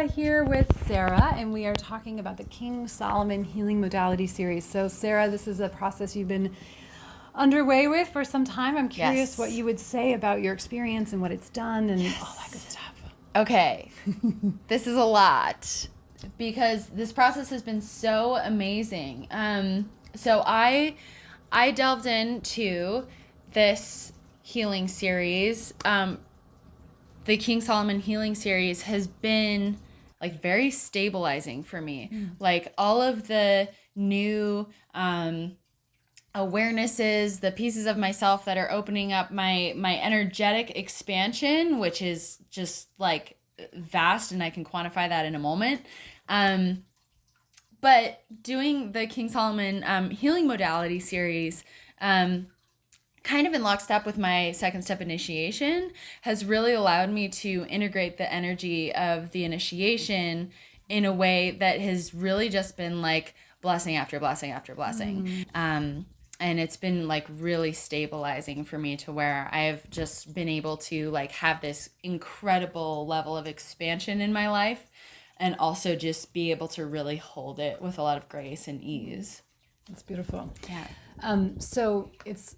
here with Sarah, and we are talking about the King Salomon Healing Modality series. So, Sarah, this is a process you've been underway with for some time. I'm curious what you would say about your experience and what it's done and all that good stuff. Okay, this is a lot because this process has been so amazing. So I delved into this healing series. The King Salomon Healing series has been like very stabilizing for me. Like all of the new awarenesses, the pieces of myself that are opening up my energetic expansion, which is just like vast, and I can quantify that in a moment. But doing the King Salomon Healing Modality series, kind of in lockstep with my second step initiation, has really allowed me to integrate the energy of the initiation in a way that has really just been like blessing after blessing after blessing. And it's been like really stabilizing for me to where I've just been able to like have this incredible level of expansion in my life, and also just be able to really hold it with a lot of grace and ease. That's beautiful. Yeah. So it's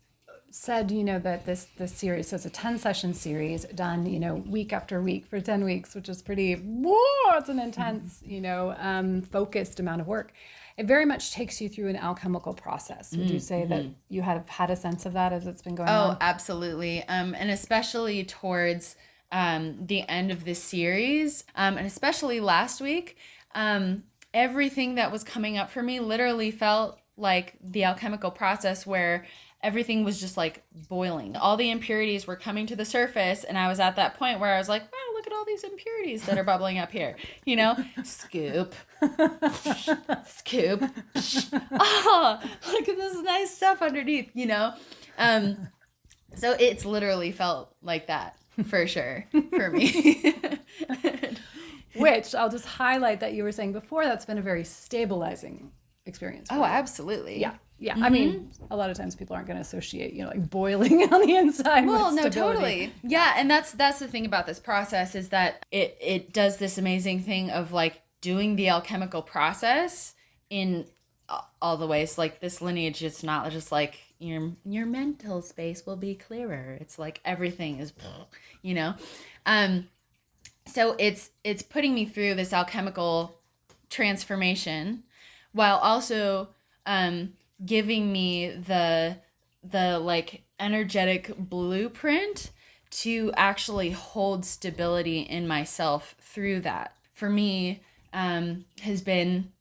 said, that this series, so it's a 10-session series done, week after week for 10 weeks, which is pretty, it's an intense, focused amount of work. It very much takes you through an alchemical process. Would you say that you have had a sense of that as it's been going on? Oh, absolutely. And especially towards the end of this series, and especially last week, everything that was coming up for me literally felt like the alchemical process where everything was just like boiling. All the impurities were coming to the surface, and I was at that point where I was like, wow, look at all these impurities that are bubbling up here. Scoop, scoop. Oh, look at this nice stuff underneath, So it's literally felt like that for sure for me. Which I'll just highlight that you were saying before, that's been a very stabilizing experience. Oh, absolutely. Yeah. Yeah. I mean, a lot of times people aren't going to associate, like boiling on the inside with stability. No, totally. Yeah. And that's the thing about this process is that it does this amazing thing of like doing the alchemical process in all the ways. Like this lineage, it's not just like your mental space will be clearer. It's like everything is, so it's putting me through this alchemical transformation while also giving me the like energetic blueprint to actually hold stability in myself through that. For me, has been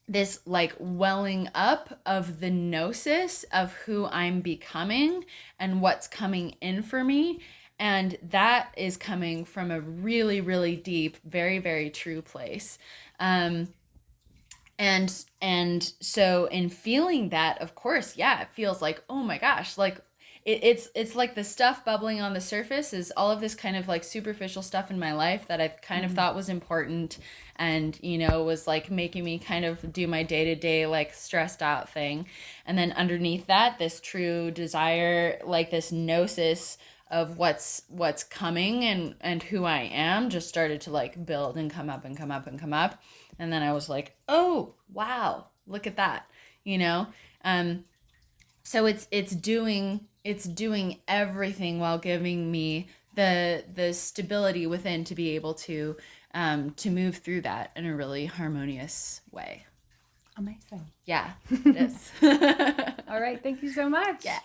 this like welling up of the gnosis of who I'm becoming and what's coming in for me. And that is coming from a really, really deep, very, very true place. And so in feeling that, of course, it feels like, oh my gosh, like it's like the stuff bubbling on the surface is all of this kind of like superficial stuff in my life that I've kind of thought was important and, was like making me kind of do my day-to-day like stressed out thing. And then underneath that, this true desire, like this gnosis of what's coming and who I am just started to like build and come up and come up and come up. And then I was like, oh, wow, look at that, So it's doing everything while giving me the stability within to be able to move through that in a really harmonious way. Amazing. Yeah, it is. All right. Thank you so much. Yeah.